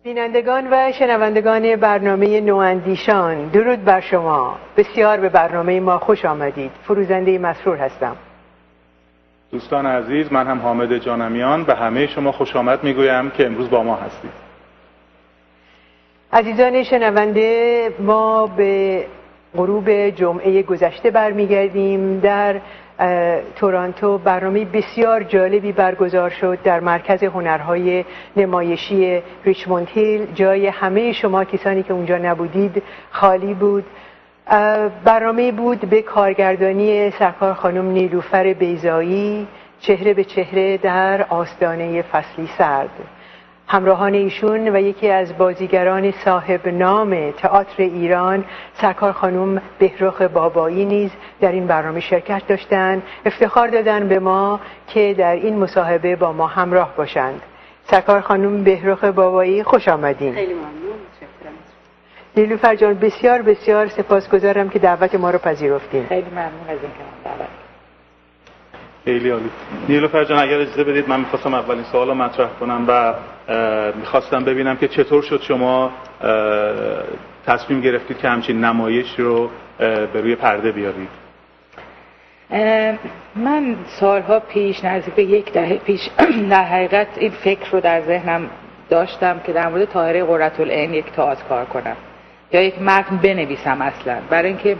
بینندگان و شنوندگان برنامه نواندیشان، درود بر شما. بسیار به برنامه ما خوش آمدید. فروزنده مسرور هستم. دوستان عزیز، من هم حامد جانمیان به همه شما خوش آمد میگویم که امروز با ما هستید. عزیزان شنونده، ما به غروب جمعه گذشته برمیگردیم. در تورنتو برنامه بسیار جالبی برگزار شد در مرکز هنرهای نمایشی ریچموند هیل. جای همه شما کسانی که اونجا نبودید خالی بود. برنامه بود به کارگردانی سرکار خانم نیلوفر بیضایی، چهره به چهره در آستانه فصلی سرد. همراهان ایشون و یکی از بازیگران صاحب نام تئاتر ایران، سرکار خانم بهرخ بابایی نیز در این برنامه شرکت داشتند. افتخار دادن به ما که در این مصاحبه با ما همراه باشند. سرکار خانم بهرخ بابایی، خوش آمدین. خیلی ممنون. متشکرم. نیلوفر جان، بسیار بسیار سپاسگزارم که دعوت ما رو پذیرفتین. خیلی ممنون از اینکه دعوت. خیلی عالی. نیلوفر جان، اگر اجازه بدید من می‌خواستم اولین سوال رو مطرح کنم و می‌خواستم ببینم که چطور شد شما تصمیم گرفتید که همچین نمایش رو به روی پرده بیارید. من سالها پیش، نزدیک به یک دهه پیش، در حقیقت این فکر رو در ذهنم داشتم که در مورد طاهره قرةالعین یک تئاتر کار کنم یا یک متن بنویسم اصلا، برای اینکه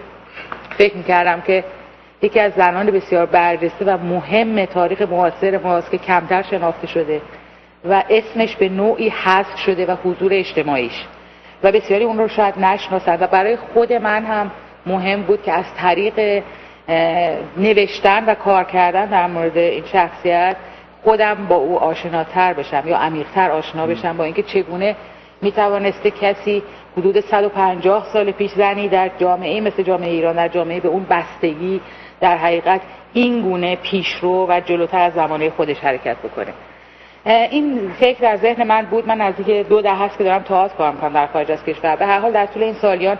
فکر می‌کردم که یکی از زنان بسیار برجسته و مهم تاریخ معاصر ماست که کمتر شناخته شده و اسمش به نوعی حذف شده و حضور اجتماعیش و بسیاری اون رو شاید نشناسند و برای خود من هم مهم بود که از طریق نوشتن و کار کردن در مورد این شخصیت خودم با او آشناتر بشم یا عمیق‌تر آشنا بشم با اینکه چگونه میتوانسته کسی حدود 150 سال پیش، زنی در جامعه مثل جامعه ایران، در جامعه به اون بستگی، در حقیقت این گونه پیشرو و جلوتر از زمانه خودش حرکت بکنه. این فکر در ذهن من بود. من نزدیک 2 دهه است که دارم تئاتر کار می‌کنم در خارج از کشور. به هر حال در طول این سالیان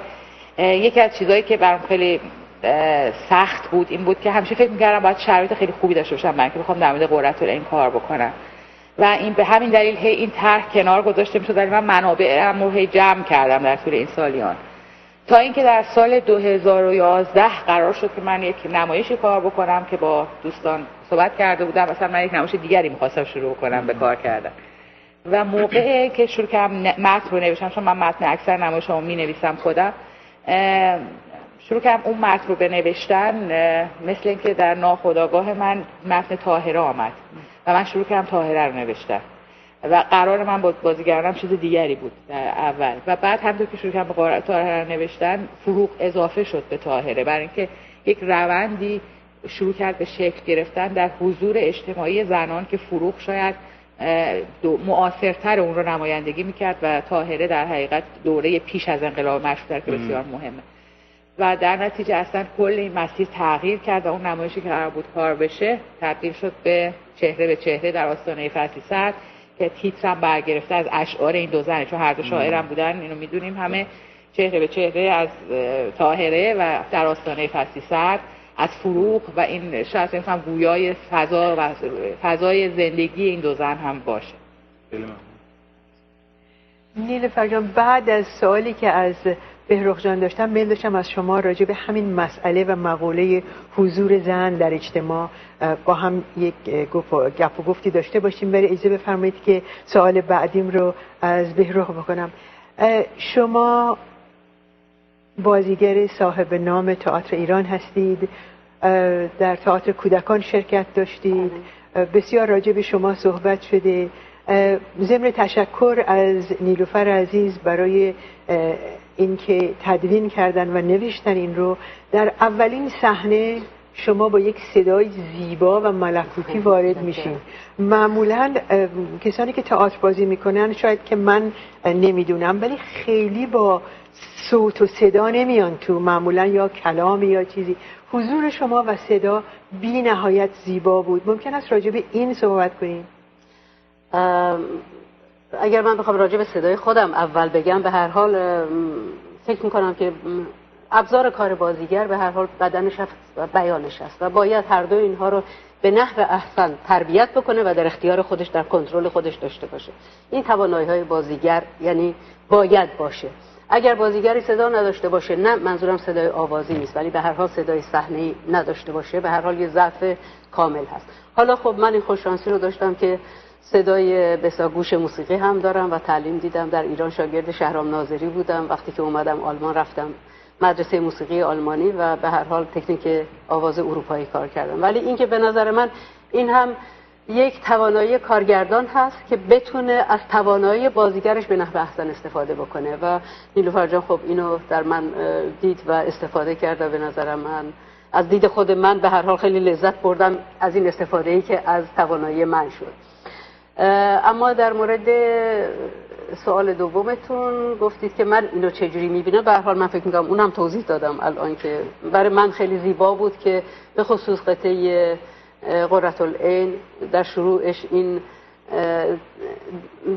یکی از چیزایی که برام خیلی سخت بود این بود که همیشه فکر می‌کردم باید شرایط خیلی خوبی داشته باشم من که بخوام در مورد قرةالعین کار بکنم و این به همین دلیل این طرح کنار گذاشته می‌شد. ولی من منابعم رو جمع کردم در طول این سالیان تا اینکه در سال 2011 قرار شد که من یک نمایشی کار بکنم که با دوستان صحبت کرده بودم. مثلا من یک نمایش دیگری می‌خواستم شروع کنم به کار کردن و موقعی که شروع کردم متن رو نوشتم، چون من متن اکثر نمایش‌هامو می‌نویسم خودم، شروع کردم اون متن رو بنوشتن. مثل اینکه در ناخودآگاه من متن طاهره آمد و من شروع کردم طاهره رو نوشتن و قرار من با بازیگرانم چیز دیگری بود در اول و بعد همونطور که شروع کردم به طاهره نوشتن، فروغ اضافه شد به طاهره، برای اینکه یک روندی شروع کرد به شکل گرفتن در حضور اجتماعی زنان که فروغ شاید معاصرتر اون رو نمایندگی میکرد و طاهره در حقیقت دوره پیش از انقلاب مشروطه که بسیار مهمه و در نتیجه اصلا کل این مسیر تغییر کرد و اون نمایشی که قرار بود کار بشه تبدیل شد به چهره به چهره در آستانه فصلی سرد که تیترم برگرفته از اشعار این دو زن، چون هر دو شاعرم بودن، اینو میدونیم همه. چهره به چهره از طاهره و در آستانه فصلی سرد از فروغ و این شاید هم گویای فضا و فضای زندگی این دو زن هم باشه. نیلوفر جان، بعد از سوالی که از بهرخ جان داشتم، میل داشتم از شما راجع به همین مسئله و مقوله حضور زن در اجتماع با هم یک گپ و گفتی داشته باشیم. برای اجازه بفرمایید که سوال بعدیم رو از بهرخ بکنم. شما بازیگر صاحب نام تئاتر ایران هستید، در تئاتر کودکان شرکت داشتید، بسیار راجع به شما صحبت شده. ضمن تشکر از نیلوفر عزیز برای اینکه تدوین کردن و نوشتن این رو، در اولین صحنه شما با یک صدای زیبا و ملکوتی وارد میشین. معمولا کسانی که تئاتر بازی میکنن، شاید که من نمیدونم، ولی خیلی با صوت و صدا نمیان تو، معمولا یا کلامی یا چیزی. حضور شما و صدا بی نهایت زیبا بود. ممکن است راجع به این صحبت کنیم؟ اگر من بخوام راجع به صدای خودم اول بگم، به هر حال فکر میکنم که ابزار کار بازیگر به هر حال بدنش و بیانش است و باید هر دو اینها رو به نحو احسن تربیت بکنه و در اختیار خودش، در کنترل خودش داشته باشه. این توانایی‌های بازیگر یعنی باید باشه. اگر بازیگری صدا نداشته باشه، نه منظورم صدای آوازی نیست، ولی به هر حال صدای صحنه‌ای نداشته باشه، به هر حال یه ضعف کامل هست. حالا خب من این خوششانسی رو داشتم که صدای بسیار گوش موسیقی هم دارم و تعلیم دیدم. در ایران شاگرد شهرام ناظری بودم، وقتی که اومدم آلمان رفتم مدرسه موسیقی آلمانی و به هر حال تکنیک آواز اروپایی کار کردم. ولی این که به نظر من این هم یک توانایی کارگردان هست که بتونه از توانایی بازیگرش به نحو احسن استفاده بکنه و نیلوفر جان خب اینو در من دید و استفاده کرد و به نظر من از دید خود من به هر حال خیلی لذت بردم از این استفاده‌ای که از توانایی من شد. اما در مورد سوال دومتون گفتید که من اینو چجوری میبینم. به هر حال من فکر می‌کنم اونم توضیح دادم الان که برای من خیلی زیبا بود که به خصوص قطعه قرةالعین در شروعش این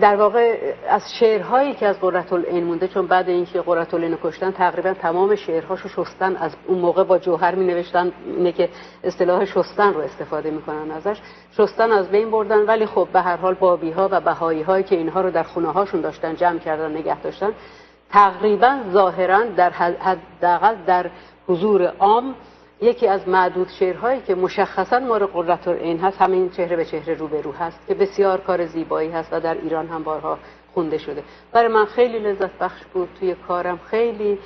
در واقع از شعرهایی که از قرةالعین مونده، چون بعد اینکه قرةالعین رو کشتن تقریبا تمام شعرهاشو شستن، از اون موقع با جوهر می نوشتن، اینه که اصطلاح شستن رو استفاده میکنن ازش، شستن از بین بردن. ولی خب به هر حال بابی ها و بهایی هایی که اینها رو در خونه هاشون داشتن جمع کردن نگه داشتن، تقریبا ظاهرا در حداقل در حضور عام یکی از معدود شعرهایی که مشخصاً مال قرةالعین هست همین چهره به چهره روبرو هست که بسیار کار زیبایی هست و در ایران هم بارها خونده شده. برای من خیلی لذت بخش بود توی کارم، خیلی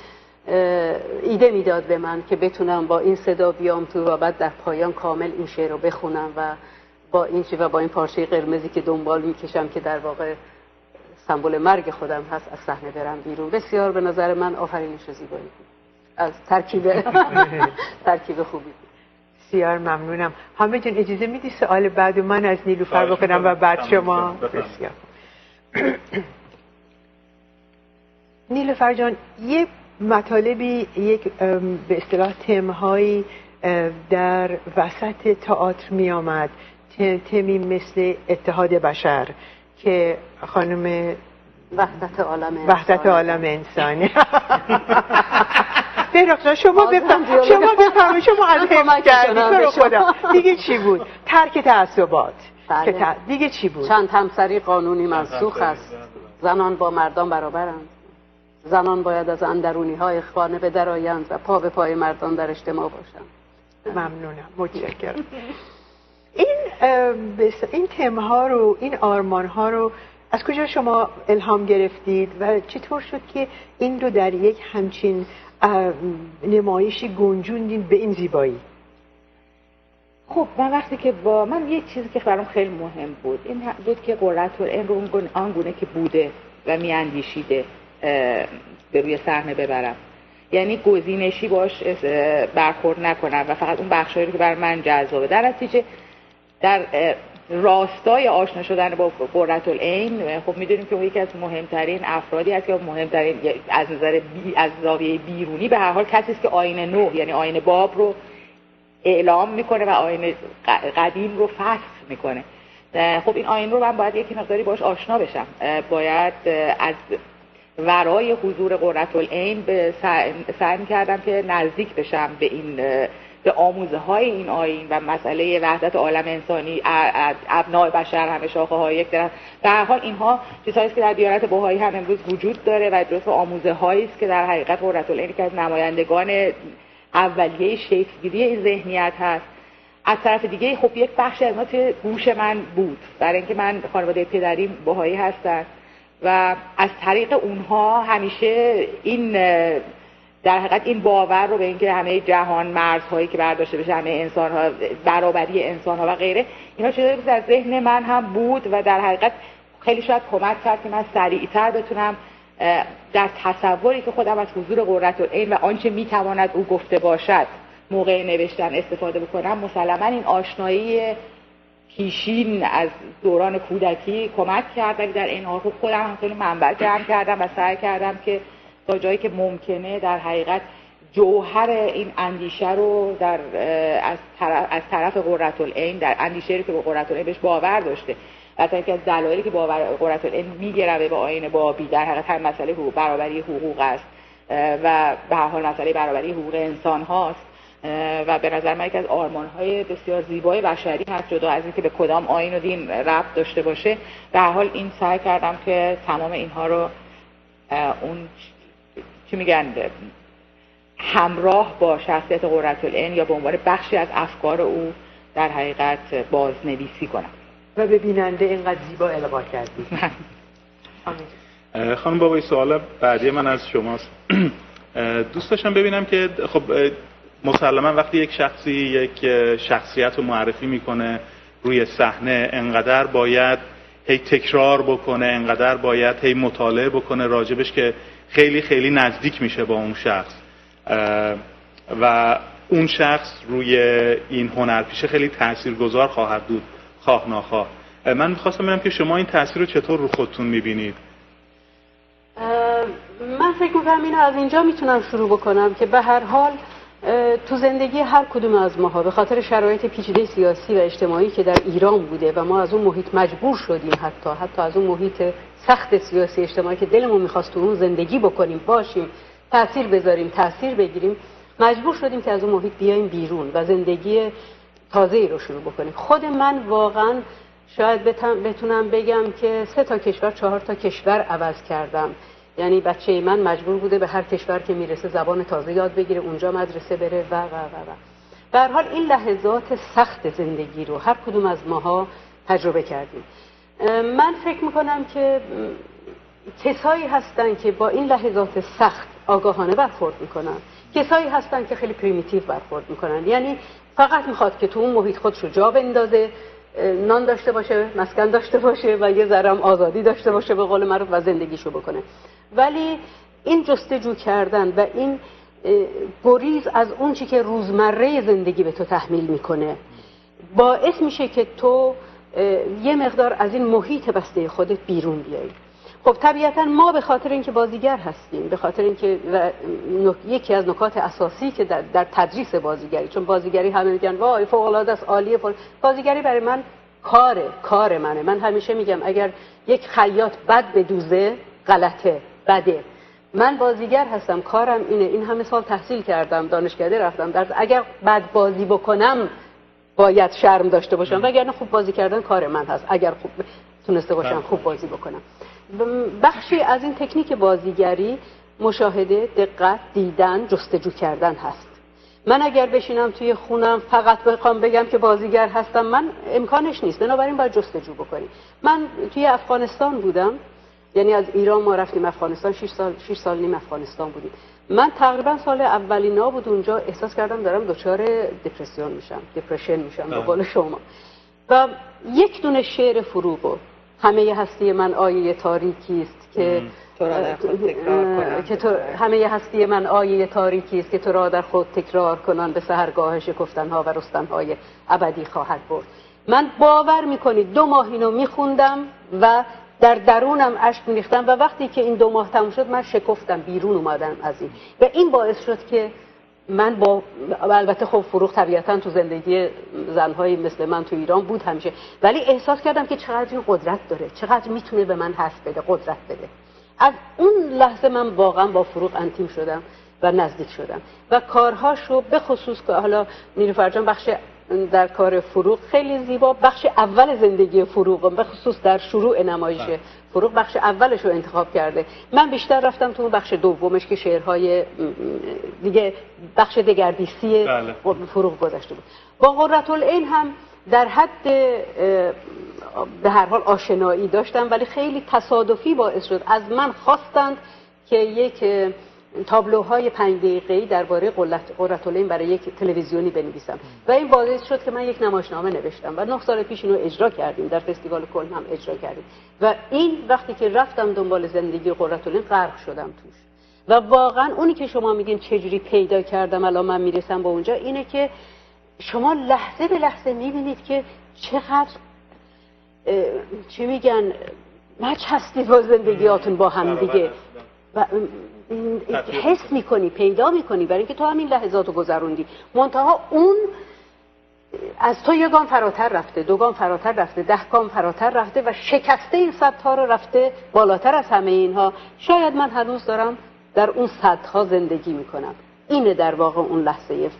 ایده میداد به من که بتونم با این صدا بیام تو و بعد در پایان کامل این شعر رو بخونم و با این پارچه قرمزی که دنبال میکشم که در واقع سمبل مرگ خودم هست از صحنه برم بیرون. بسیار به نظر من آفرینش زیبایی بود، از ترکیب خوبی. بسیار ممنونم. حامد جان اجازه میدی سوال بعد من از نیلوفر بکنم و بعد شما؟ بسیار. نیلوفر جان یک مطالبی، یک به اصطلاح تمهایی در وسط تئاتر می آمد، تمی مثل اتحاد بشر که خانم وحدت عالم انسانی بیرق شما بفرمایید، شما از حفظ کردید خدا دیگه چی بود؟ ترک تعصبات. دیگه چی بود؟ چند همسری قانونی منسوخ است، زنان با مردان برابرند، زنان باید از اندرونی های خانه به در آیند و پا به پای مردان در اجتماع باشند. ممنونم، متشکرم. این تمها رو، این آرمان ها رو از کجا شما الهام گرفتید و چطور شد که این رو در یک همچین نمایشی گنجوندین به این زیبایی؟ خب من وقتی که من یک چیزی که برام خیلی مهم بود این بود که قرةالعین رو آنگونه که بوده و میاندیشیده به روی صحنه ببرم، یعنی گزینشی باش برخورد نکنم و فقط اون بخشایی رو که بر من جذابه. در نتیجه در راستای آشنا شدن با قرةالعین خب میدونیم که اون یکی از مهمترین افرادی است که مهمترین از نظر از زاویه بیرونی به هر حال کسی است که آیین نو یعنی آیین باب رو اعلام میکنه و آیین قدیم رو فسخ میکنه. خب این آیین رو من باید یکی مقداری باش آشنا بشم، باید از ورای حضور قرةالعین سعی میکردم که نزدیک بشم به این به آموزه های این آیین و مسئله وحدت عالم انسانی، ابناء بشر همه شاخه های یک درخت. در هر حال اینها چیزهایی است که در دیانت بهایی هم امروز وجود داره و جزو آموزه هایی است که در حقیقت قرةالعین که از نمایندگان اولیه شکل‌گیری این ذهنیت هست. از طرف دیگه خب یک بخش از ما توی گوش من بود، برای اینکه من خانواده پدریم بهایی هستن و از طریق اونها همیشه این در حقیقت این باور رو به اینکه همه جهان مرزهایی که برداشته بشه، همه انسان‌ها، برابری انسان‌ها و غیره، اینا چیزایی که در ذهن من هم بود و در حقیقت خیلی شاید کمک کرد که من سریعتر بتونم در تصوری که خودم از حضور قرةالعین و آنچه میتواند او گفته باشد موقع نوشتن استفاده بکنم. مسلماً این آشنایی پیشین از دوران کودکی کمک کرد، ولی در این حال خودم هم خیلی منبع جمع کردم و سعی کردم که تا جایی که ممکنه در حقیقت جوهر این اندیشه رو از طرف قرةالعین، در اندیشه‌ای که به قرةالعین بهش باور داشته، البته یکی از دلایلی که باور قرةالعین میگرفته به آیین بابی در حقیقت هم مسئله برابری حقوق است و به هر حال مسئله برابری حقوق انسان هاست و به نظر من یکی از آرمان‌های بسیار زیبای بشری هست، جدا از اینکه به کدام آیین و دین ربط داشته باشه. به هر حال این سعی کردم که تمام اینها رو اون چی میگن همراه با شخصیت قرةالعین یا به عنوان بخشی از افکار او در حقیقت بازنویسی کنم و به بیننده اینقدر زیبا القا کردی. خانم بابایی، سوال بعدی من از شماست. دوست داشتم ببینم که خب مسلما وقتی یک شخصی یک شخصیت رو معرفی میکنه روی صحنه، انقدر باید هی تکرار بکنه، انقدر باید هی مطالعه بکنه راجبش که خیلی خیلی نزدیک میشه با اون شخص و اون شخص روی این هنرپیشه خیلی تاثیرگذار خواهد بود خواه ناخواه. من میخواستم ببینم که شما این تاثیر رو چطور رو خودتون میبینید؟ من فکر میکنم اینو از اینجا میتونم شروع بکنم که به هر حال تو زندگی هر کدوم از ماها به خاطر شرایط پیچیده سیاسی و اجتماعی که در ایران بوده و ما از اون محیط مجبور شدیم حتی از اون محیط سخت سیاسی اجتماعی که دلمون میخواست تو اون زندگی بکنیم، باشیم، تاثیر بذاریم، تاثیر بگیریم، مجبور شدیم که از اون محیط بیایم بیرون و زندگی تازه‌ای رو شروع بکنیم. خود من واقعا شاید بتونم بگم که 3 تا کشور 4 تا کشور عوض کردم. یعنی بچه من مجبور بوده به هر کشور که میرسه زبان تازه یاد بگیره، اونجا مدرسه بره و به هر حال این لحظات سخت زندگی رو هر کدوم از ماها تجربه کردیم. من فکر میکنم که کسایی هستن که با این لحظات سخت آگاهانه برخورد میکنن، کسایی هستن که خیلی پریمیتیو برخورد میکنن، یعنی فقط میخواد که تو اون محیط خودشو جا بندازه، نان داشته باشه، مسکن داشته باشه و یه ذره آزادی داشته باشه به قول معروف و زندگیشو بکنه. ولی این جستجو کردن و این گریز از اون چی که روزمره زندگی به تو تحمیل میکنه باعث میشه که تو یه مقدار از این محیط بسته خودت بیرون بیایی. خب طبیعتا ما به خاطر اینکه بازیگر هستیم، به خاطر اینکه یکی از نکات اساسی که در تدریس بازیگری، چون بازیگری همه میگن وای فوق العاده است، عالیه، بازیگری برای من کار منه. من همیشه میگم اگر یک خیاط بد بدوزه غلطه، بده. من بازیگر هستم، کارم اینه. این همه سال تحصیل کردم، دانشکده رفتم، اگر بد بازی بکنم باید شرم داشته باشم، وگرنه خوب بازی کردن کار من هست. اگر خوب تونسته باشم خوب بازی بکنم. بخشی از این تکنیک بازیگری مشاهده، دقت، دیدن، جستجو کردن هست. من اگر بشینم توی خونم فقط بخوام بگم که بازیگر هستم، من امکانش نیست. بنابراین باید جستجو بکنیم. من توی افغانستان بودم، یعنی از ایران ما رفتیم افغانستان، 6 سال نیم افغانستان بودیم. من تقریبا سال اولینا بود اونجا احساس کردم دارم دچار دپرشن میشم به قول شما. و یک دونه شعر فروغو، همه هستی من آیه تاریکی است که همه هستی من آیه تاریکی است که تو را در خود تکرار کنان به سحرگاه شکفتنها و رستنهای ابدی خواهد برد. من باور میکنید 2 ماه اینو میخوندم و در درونم اشک میریختم و وقتی که این 2 ماه تموم شد من شکفتم، بیرون اومدم از این و این باعث شد که من البته خب فروغ طبیعتا تو زندگی زنهای مثل من تو ایران بود همیشه، ولی احساس کردم که چقدر این قدرت داره، چقدر میتونه به من حرف بده، قدرت بده. از اون لحظه من واقعا با فروغ انتیم شدم و نزدیک شدم و کارهاشو به خصوص که حالا نیلوفر جان بخش در کار فروغ خیلی زیبا، بخش اول زندگی فروغ به خصوص در شروع نمایش فروغ بخش اولش رو انتخاب کرده. من بیشتر رفتم تو بخش دومش که شعرهای دیگه بخش دگردیسی فروغ گذاشته بود. با قرةالعین هم در حد به هر حال آشنایی داشتم، ولی خیلی تصادفی باعث شد از من خواستند که یک تابلوهای 5 دقیقه‌ای درباره قرةالعین برای یک تلویزیونی بنویسم و این باعث شد که من یک نمایشنامه نوشتم و 9 سال پیش اینو اجرا کردیم، در فستیوال کلن هم اجرا کردیم و این وقتی که رفتم دنبال زندگی قرةالعین غرق شدم توش و واقعا اونی که شما میگین چجوری پیدا کردم الان من میرسم به اونجا، اینه که شما لحظه به لحظه میبینید که چقدر چی میگن مچ هستی با زندگیاتون با هم دیگه و حس میکنی، پیدا میکنی، برای اینکه تو همین لحظاتو گذروندی. منتها اون از تو 1 گام فراتر رفته، 2 گام فراتر رفته، 10 گام فراتر رفته و شکسته این سطح رو رفته بالاتر از همه اینها. شاید من هنوز دارم در اون سطح ها زندگی میکنم. اینه در واقع اون لحظه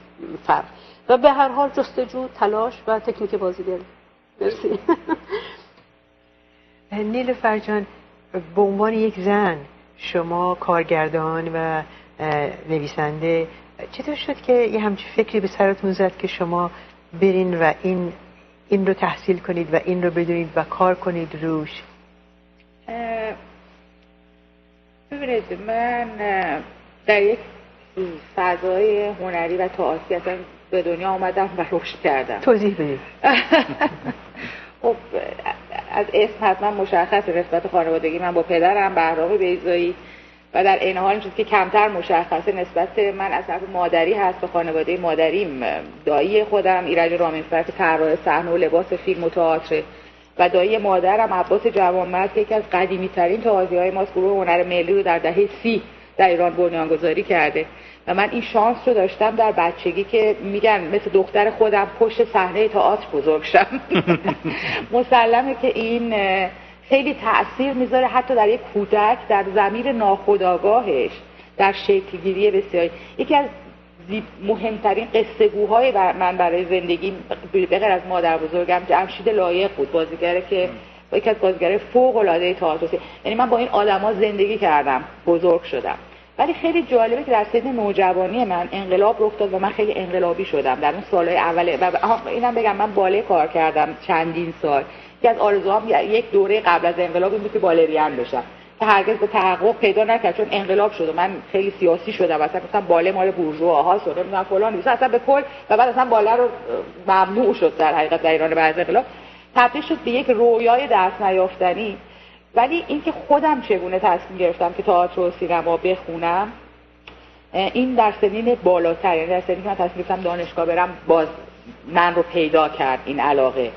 فرق. و به هر حال جستجو، تلاش و تکنیک بازیگری. مرسی. نیلوفر جان، به عنوان یک زن، شما کارگردان و نویسنده، چطور شد که یه همچین فکری به سرتون زد که شما برین و این رو تحصیل کنید و این رو بدونید و کار کنید روش؟ ببینید، من در یک فضای هنری و تئاتری اصلا به دنیا آمدم و رشد کردم. توضیح بدید. خب از اسم حتما مشخص نسبت خانوادگی من با پدرم بهرام بیضایی و در این حال چیزی که کمتر مشخصه نسبت من از طرف مادری هست به خانواده مادریم. دایی خودم ایرج رامینفر که طراح صحنه و لباس فیلم و تئاتر و دایی مادرم عباس جوانمرد که یکی از قدیمی ترین تئاترهای ماست، گروه هنر ملی رو در دهه 30 در ایران بنیانگذاری کرده و من این شانس رو داشتم در بچگی که میگن مثل دختر خودم پشت صحنه تئاتر بزرگ شم. مسلمه که این خیلی تأثیر میذاره حتی در یک کودک، در ضمیر ناخودآگاهش، در شکلگیری بسیاری. یکی از مهمترین قصه گوهای من برای زندگی به غیر از مادر بزرگم جمشید لایق بود، بازیگره که یکی از بازیگرای فوق العاده تئاتر. یعنی من با این آدما زندگی کردم، بزرگ شدم. ولی خیلی جالبه که در سن نوجوانی من انقلاب رخ داد و من خیلی انقلابی شدم در اون سالهای اوله. و اینم بگم من باله کار کردم چندین سال که از آرزوام یک دوره قبل از انقلاب این بود که بالرین بشم که هرگز به تحقق پیدا نکرد چون انقلاب شد و من خیلی سیاسی شدم. مثلا گفتم باله مال بورژواها شده، من فلان نیست اصلا به کل. و بعد اصلا باله رو ممنوع شد در حقیقت در ایران بعد از انقلاب، تبدیل شد به یک رویای دست نیافتنی. ولی اینکه خودم چگونه تصمیم گرفتم که تئاتر و سینما بخونم، این در سنین بالاتر، یعنی در سنی که من تصمیم گرفتم دانشگاه برم، باز من رو پیدا کرد این علاقه.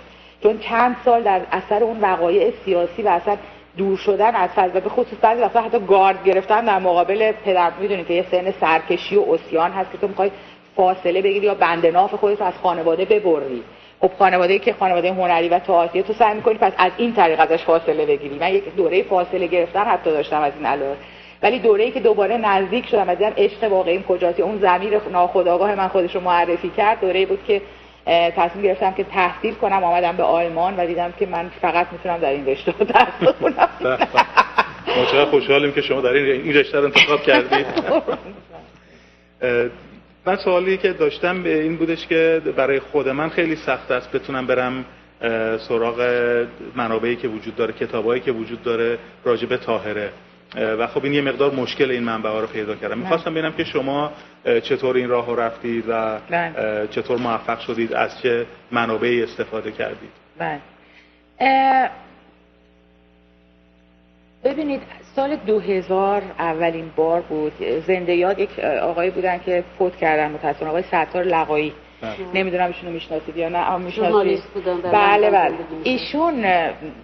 چون چند سال در اثر اون وقایع سیاسی و اصلا دور شدن از فضا، به خصوص بعضی وقتا حتی گارد گرفتن در مقابل پدر، میدونید که یه سن سرکشی و عصیان هست که تو میخوای فاصله بگیری یا بند ناف خودت رو از خانواده ببری. خب خانواده‌ای که خانواده هنری و تئاتری، تو سعی می‌کنی پس از این طریق ازش فاصله بگیری. من یک دوره فاصله گرفتن حتی داشتم از این علاقه، ولی دوره‌ای که دوباره نزدیک شدم از این عشق واقعیم کجاست، اون ضمیر ناخودآگاه من خودش رو معرفی کرد، دوره‌ای بود که تصمیم گرفتم که تحصیل کنم. آمدم به آلمان و دیدم که من فقط میتونم در این رشته درس بخونم. ما چقدر خوشحالیم که شما در این رشته رو انتخاب کردید. من سوالی که داشتم به این بودش که برای خود من خیلی سخت است بتونم برم سراغ منابعی که وجود داره، کتابایی که وجود داره راجع به طاهره و خب این یه مقدار مشکل این منبع‌ها رو پیدا کردم. می‌خواستم ببینم که شما چطور این راهو رفتید و چطور موفق شدید، از چه منابعی استفاده کردید. بله. ببینید سال 2000 اولین بار بود. زنده یاد یک آقایی بودن که فوت کردن متأسفانه، آقای ستار لقایی. نمیدونم ایشونو میشناسید یا نه؟ میشناسید. بله بله. ایشون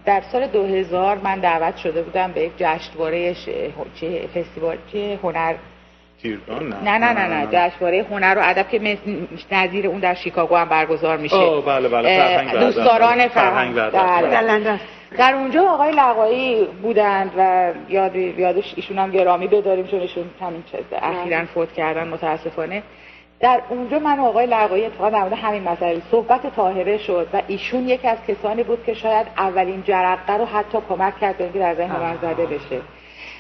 در سال 2000 من دعوت شده بودم به یک جشنواره فستیوال هنر نه جشنواره هنر و ادب که نظیر اون در شیکاگو هم برگزار میشه. بله دوستداران فرهنگ در لندن. در اونجا آقای لقایی بودند و یادش ایشون هم گرامی بداریم چون ایشون همین اخیراً فوت کردن متاسفانه. در اونجا من و آقای لقایی اتفاقا در مورد همین مسئله صحبت طاهره شد و ایشون یکی از کسانی بود که شاید اولین جرقه رو حتی کمک کرد به اینکه در ذهن من زده بشه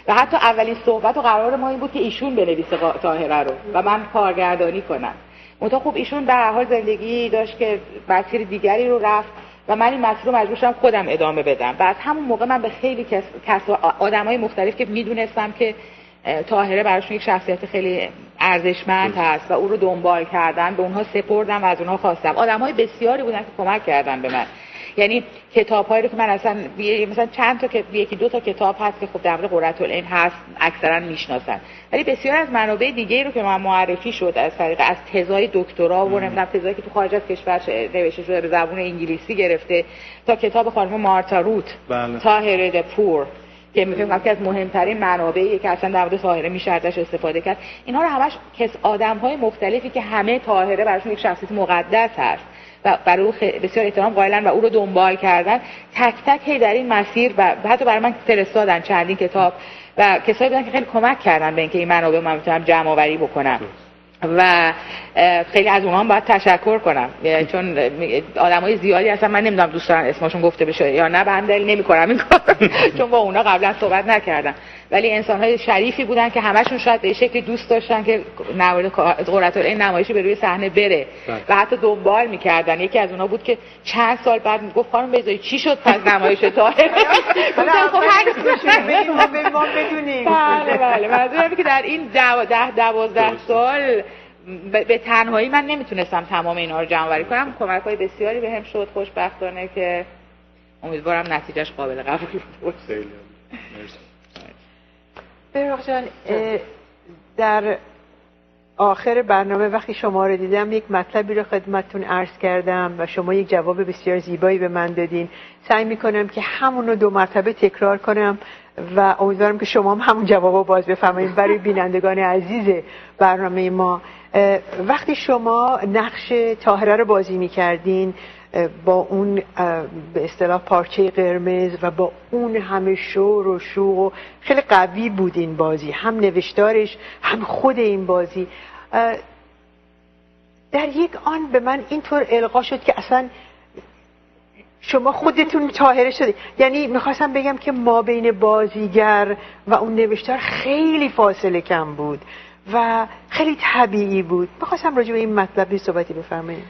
و حتی اولین صحبت و قرار ما این بود که ایشون بنویسه طاهره رو و من کارگردانی کنم. منتها خب ایشون به هر حال زندگی داشت که مسیر دیگری رو رفت و من این مسیر رو مجبور شدم خودم ادامه بدم. و از همون موقع من به خیلی آدمای مختلف که میدونستم که طاهره براشون یک شخصیت خیلی ارزشمند هست و او رو دنبال کردن، به اونها سپردم و از اونها خواستم. آدمای بسیاری بودن که کمک کردن به من. یعنی کتاب‌هایی رو که من اصلا مثلا چند تا که یکی دو تا کتاب هست که خب در مورد قرةالعین هست اکثرا میشناسن، ولی بسیار از منابع دیگه‌ای رو که من معرفی شد از طریق از تزای دکترا و نمیدونم تزایی که تو خارج از کشور نوشته شده به زبان انگلیسی گرفته تا کتاب خانم مارتا روت طاهره د پور که میگم که از مهمترین منابعی که اصلا در مورد طاهره میشه ازش استفاده کرد. اینها رو همش آدم‌های مختلفی که همه طاهره براشون یک شخصیت مقدس هست و برای او بسیار احترام قائلن و او رو دنبال کردن، تک تک در این مسیر و حتی برای من فرستادن چندین کتاب و کسایی بودن که خیلی کمک کردن به اینکه این منابع من بتونم جمع آوری بکنم. و خیلی از اونها هم باید تشکر کنم، چون آدمای زیادی هستن من نمیدونم دوست دارن اسمشون گفته بشه یا نه، به دلیل نمی‌کنم این کار چون با اونا قبلا صحبت نکردم، ولی انسان‌های شریفی بودن که همشون شاید به شکلی دوست داشتن که نوار قرةالعین نمایشی به روی صحنه بره و حتی دنبال می‌کردن. یکی از اونها بود که چند سال بعد میگفت خانم بیضایی چی شد پس نمایش طاهره؟ ما بدونیم. بله منظورم که در این 12 سال به تنهایی من نمیتونستم تمام اینا رو جمع‌آوری کنم. کمک‌های بسیاری بهم شد خوشبختانه که امیدوارم نتیجهش قابل قبول باشه. براق جان، در آخر برنامه وقتی شما رو دیدم یک مطلبی رو خدمتتون عرض کردم و شما یک جواب بسیار زیبایی به من دادین. سعی میکنم که همون رو 2 مرتبه تکرار کنم و امیدوارم که شما هم همون جواب رو باز بفرمایید برای بینندگان عزیز برنامه ما. وقتی شما نقش طاهره رو بازی میکردین با اون به اصطلاح پارچه قرمز و با اون همه شور و شوق و خیلی قوی بود این بازی، هم نوشتارش هم خود این بازی. در یک آن به من اینطور القا شد که اصلا شما خودتون طاهره شدید. یعنی میخواستم بگم که ما بین بازیگر و اون نوشتار خیلی فاصله کم بود و خیلی طبیعی بود. میخواستم راجع به این مطلب صحبتی بفرمایید.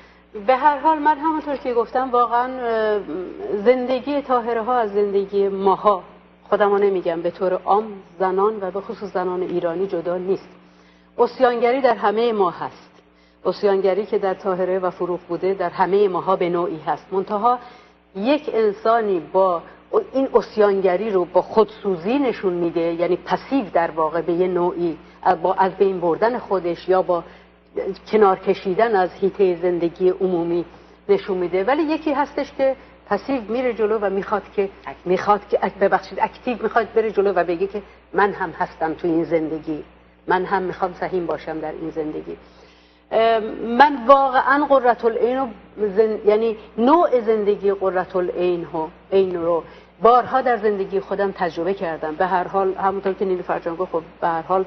به هر حال من همونطور که گفتم واقعا زندگی طاهره ها از زندگی ماها، خودمو نمیگم، به طور عام زنان و به خصوص زنان ایرانی جدا نیست. عصیانگری در همه ما هست. عصیانگری که در طاهره و فروغ بوده در همه ماها به نوعی هست. منتها یک انسانی با این عصیانگری رو با خودسوزی نشون میده، یعنی پسیو در واقع به یه نوعی، با از بین بردن خودش یا با کنار کشیدن از حیطه زندگی عمومی نشون میده. ولی یکی هستش که پسیو میره جلو و میخواد که اکتیو میخواد بره جلو و بگه که من هم هستم تو این زندگی، من هم میخوام سهیم باشم در این زندگی. من واقعا قرةالعین رو یعنی نوع زندگی قرةالعین رو بارها در زندگی خودم تجربه کردم. به هر حال همونطور که نیلوفر جان گفت، به هر حال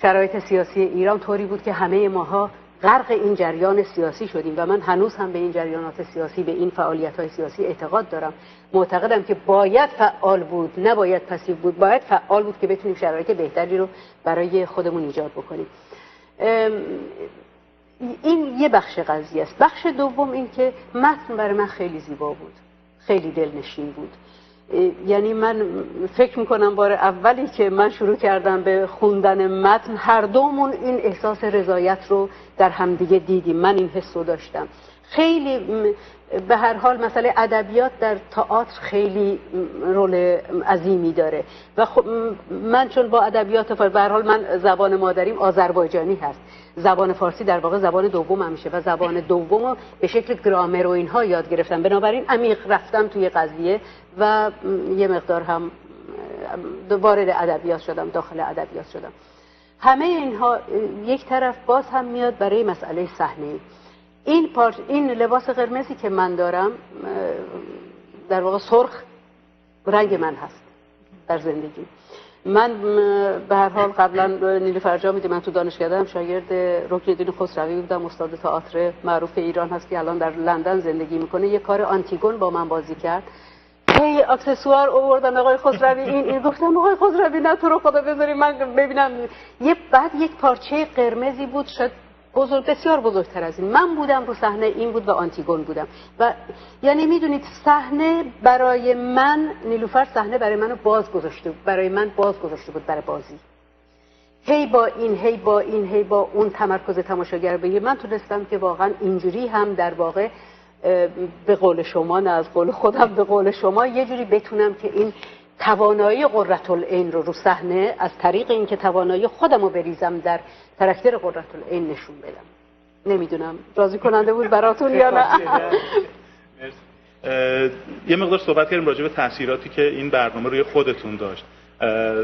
شرایط سیاسی ایران طوری بود که همه ماها غرق این جریان سیاسی شدیم و من هنوز هم به این جریانات سیاسی، به این فعالیت‌های سیاسی اعتقاد دارم. معتقدم که باید فعال بود، نباید پسیو بود. باید فعال بود که بتونیم شرایط بهتری رو برای خودمون ایجاد بکنیم. این یه بخش قضیه است. بخش دوم این که متن برای من خیلی زیبا بود، خیلی دلنشین بود. یعنی من فکر میکنم بار اولی که من شروع کردم به خوندن متن هر دومون این احساس رضایت رو در همدیگه دیدیم. من این حس رو داشتم. خیلی به هر حال مسئله ادبیات در تئاتر خیلی رول عظیمی داره و من چون با ادبیات به هر حال من زبان مادریم آذربایجانی هست، زبان فارسی در واقع زبان دومم میشه و زبان دومو به شکل گرامر و اینها یاد گرفتم. بنابراین عمیق رفتم توی قضیه و یه مقدار هم وارد ادبیات شدم، داخل ادبیات شدم. همه اینها یک طرف باز هم میاد برای مسئله صحنه. این لباس قرمزی که من دارم در واقع سرخ رنگ من هست در زندگی. من به هر حال قبلا نیلوفر جان میده، من تو دانشگاهم شاگرد رکنالدین خسروی بودم، استاد تئاتر معروف ایران هست که الان در لندن زندگی میکنه. یه کار آنتیگون با من بازی کرد. هی اکسسوار آوردن آقای خسروی، این گفتم آقای خسروی نه تو رو خدا بذاری من ببینم. بعد یک پارچه قرمزی بود، شاید بسیار بزرگتر از این. من بودم رو صحنه، این بود و آنتیگون بودم و یعنی میدونید صحنه برای من، نیلوفر صحنه برای منو باز گذاشته بود، برای من باز گذاشته بود برای بازی. هی با اون تمرکز تماشاگر بگیر. من تونستم که واقعا اینجوری هم در واقع به قول شما، نه از قول خودم، به قول شما یه جوری بتونم که این توانایی قرةالعین رو صحنه از طریق اینکه توانایی خودم رو بریزم در کاراکتر قرةالعین نشون بدم. نمیدونم راضی کننده بود براتون یا نه. یه مقدار صحبت کردیم راجع به تاثیراتی که این برنامه روی خودتون داشت.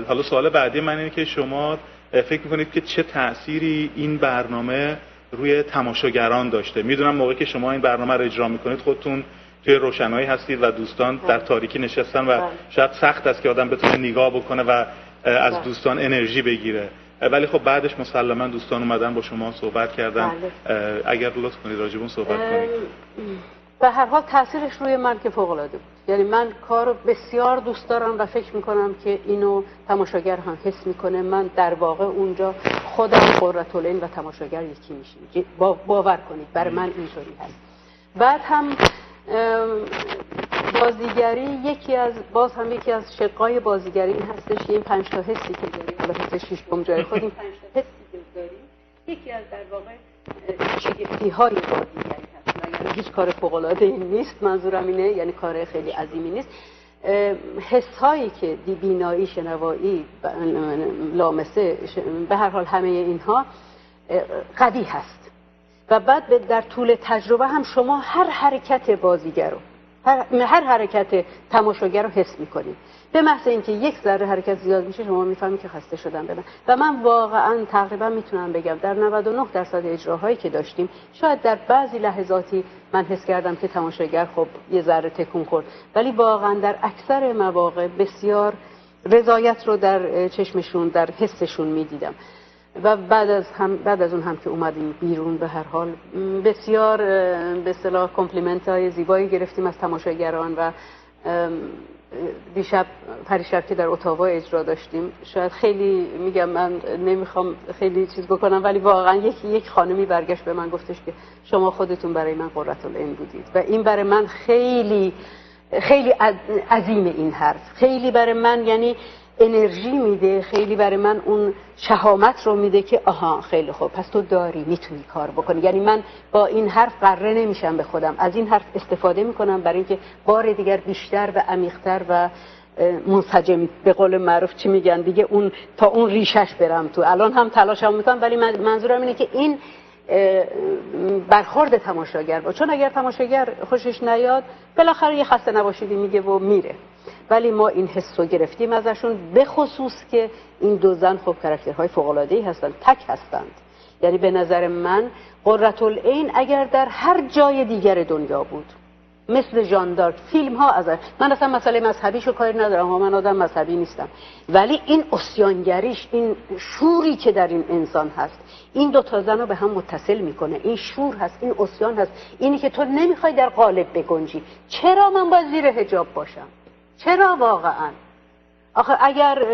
حالا سوال بعدی من اینه که شما فکر میکنید که چه تأثیری این برنامه روی تماشاگران داشته؟ میدونم موقعی که شما این برنامه رو اجرا میکنید خودتون توی روشنایی هستید و دوستان در تاریکی نشستن و شاید سخت است که آدم بتونه نگاه بکنه و از دوستان انرژی بگیره. ولی خب بعدش مسلما دوستان اومدن با شما صحبت کردن. اگر لطف کنید راجع به اون صحبت کنید. به هر حال تاثیرش روی من که فوق العاده بود. یعنی من کارو بسیار دوست دارم و فکر میکنم که اینو تماشاگر هم حس میکنه. من در واقع اونجا خودم قرةالعین و تماشاگر یکی میشیم. باور کنید برای من اینطوری هست. بعد هم بازیگری یکی از شقای بازیگری این هستش که این 5 تا حسی که داریم، حالا حس ششم جای خود، این 5 تا حسی که داریم یکی از در واقع شگفتی‌های بازیگری هست. یعنی هیچ کار فوق‌العاده این نیست، منظورم اینه، یعنی کار خیلی عظیمی نیست. حس‌هایی که بینایی، شنوایی، لامسه، به هر حال همه اینها قوی هست. و بعد در طول تجربه هم شما هر حرکت بازیگر رو، هر حرکت تماشاگر رو حس میکنید. به محض اینکه یک ذره حرکت زیاد میشه شما میفهمید که خسته شدم بدن. و من واقعا تقریبا میتونم بگم در 99% اجراهایی که داشتیم شاید در بعضی لحظاتی من حس کردم که تماشاگر خب یه ذره تکون خورد، ولی واقعا در اکثر مواقع بسیار رضایت رو در چشمشون، در حسشون میدیدم. و بعد از اون هم که اومدیم بیرون به هر حال بسیار به اصطلاح کامپلیمنت های زیبایی گرفتیم از تماشاگران. و پریشب که در اتاوا اجرا داشتیم، شاید خیلی میگم من نمیخوام خیلی چیز بکنم، ولی واقعا یک خانمی برگشت به من گفتش که شما خودتون برای من قرةالعین بودید. و این برای من خیلی خیلی عظیم این حرف، خیلی برای من یعنی انرژی میده، خیلی برای من اون شهامت رو میده که آها خیلی خوب پس تو داری میتونی کار بکنی. یعنی من با این حرف قره نمیشم به خودم، از این حرف استفاده میکنم برای اینکه بار دیگر بیشتر و عمیق‌تر و منسجم، به قول معروف چی میگن دیگه، اون تا اون ریشش برم تو. الان هم تلاشم میکنم، ولی منظورم اینه که این برخورد تماشاگر با، چون اگر تماشاگر خوشش نیاد بالاخره یه خسته نباشیدی میگه و میره. ولی ما این حس رو گرفتیم ازشون، به خصوص که این دو زن خب کاراکترهای فوق‌العاده‌ای هستند، تک هستند. یعنی به نظر من قرةالعین اگر در هر جای دیگر دنیا بود، مثل ژان دارک، فیلم ها ازش، من اصلا مسئله مذهبیشو کاری ندارم، من آدم مذهبی نیستم، ولی این عصیانگریش، این شوری که در این انسان هست، این دو تا زن رو به هم متصل میکنه. این شور هست، این عصیان هست، اینی که تو نمیخوای در قالب بگنجی. چرا من باید زیر حجاب باشم؟ چرا واقعا؟ آخه اگر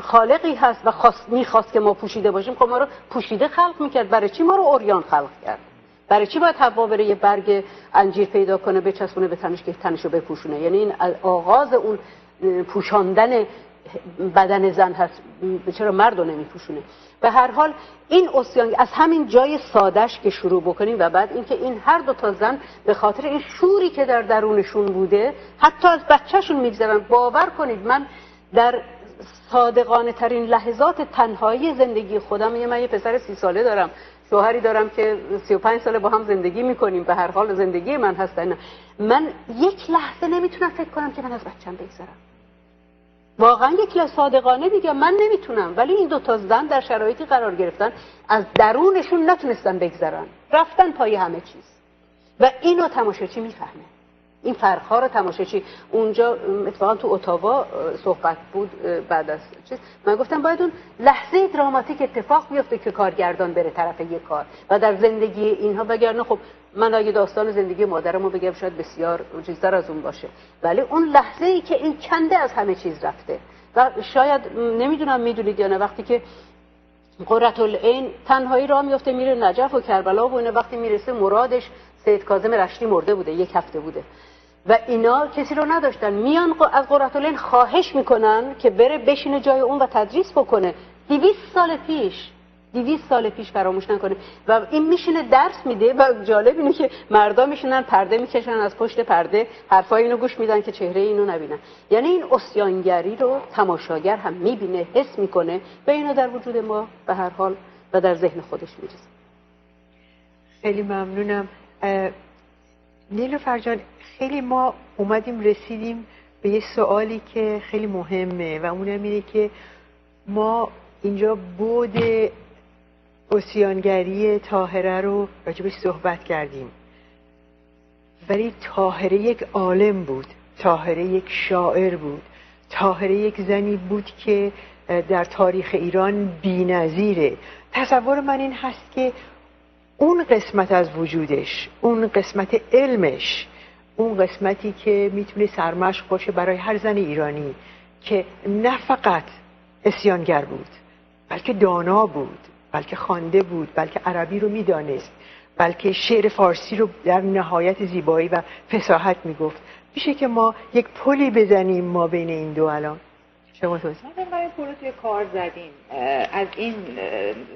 خالقی هست و میخواست که ما پوشیده باشیم، خب ما رو پوشیده خلق میکرد. برای چی ما رو عریان خلق کرد؟ برای چی باید حوا بره یه برگ انجیر پیدا کنه بچسبونه به تنش که تنشو بپوشونه؟ یعنی این آغاز اون پوشاندن بدن زن هست، چرا مرد رو نمیپوشونه؟ به هر حال این عصیان از همین جای سادهش که شروع بکنیم و بعد اینکه این هر دو تا زن به خاطر این شوری که در درونشون بوده حتی از بچهشون میگذرن. باور کنید من در صادقانه ترین لحظات تنهایی زندگی خودم، من یه پسر 30 ساله دارم، شوهری دارم که 35 ساله با هم زندگی میکنیم، به هر حال زندگی من هستن، من یک لحظه نمیتونم فکر کنم که من از بچه‌م بگذرم. واقعا یک لحظه صادقانه میگم من نمیتونم. ولی این دو تا زن در شرایطی قرار گرفتن از درونشون نتونستن بگذرن، رفتن پای همه چیز. و اینو تماشاچی میفهمه، این فرق‌ها رو تماشاچی. اونجا اتفاقا تو اتاوا صحبت بود بعد از چیز، من گفتم باید اون لحظه دراماتیک اتفاق بیفته که کارگردان بره طرف یک کار. و در زندگی اینها وگرنه خب من اگه داستان زندگی مادرمو بگم شاید بسیار چیزتر از اون باشه، ولی اون لحظه‌ای که این کنده از همه چیز رفته. و شاید نمیدونم میدونید یا نه، وقتی که قرةالعین تنهایی راه میفته میره نجف و کربلا و اینا، وقتی میرسه مرادش سید کاظم رشتی مرده بوده، 1 هفته بوده و اینا کسی رو نداشتن، میان از قرةالعین خواهش میکنن که بره بشینه جای اون و تدریس بکنه. 200 سال پیش فراموش نکنه. و این میشینه درس میده و جالب اینه که مردا میشینن پرده میکشن، از پشت پرده حرفای اینو گوش میدن که چهره اینو نبینن. یعنی این عصیانگری رو تماشاگر هم میبینه، حس میکنه و اینو در وجود ما به هر حال و در ذهن خودش میریزه. خیلی ممنونم. نیلوفر جان، خیلی ما رسیدیم به یه سوالی که خیلی مهمه و اونم اینه که ما اینجا بود عصیانگری طاهره رو راجبش صحبت کردیم، ولی طاهره یک عالم بود، طاهره یک شاعر بود، طاهره یک زنی بود که در تاریخ ایران بی‌نظیره. تصور من این هست که اون قسمت از وجودش، اون قسمت علمش، اون قسمتی که میتونه سرمشق باشه برای هر زن ایرانی که نه فقط عصیانگر بود، بلکه دانا بود، بلکه خوانده بود، بلکه عربی رو میدانست، بلکه شعر فارسی رو در نهایت زیبایی و فصاحت میگفت. میشه که ما یک پلی بزنیم ما بین این دو الان؟ شما توضیح؟ ما این پول رو توی کار زدیم از این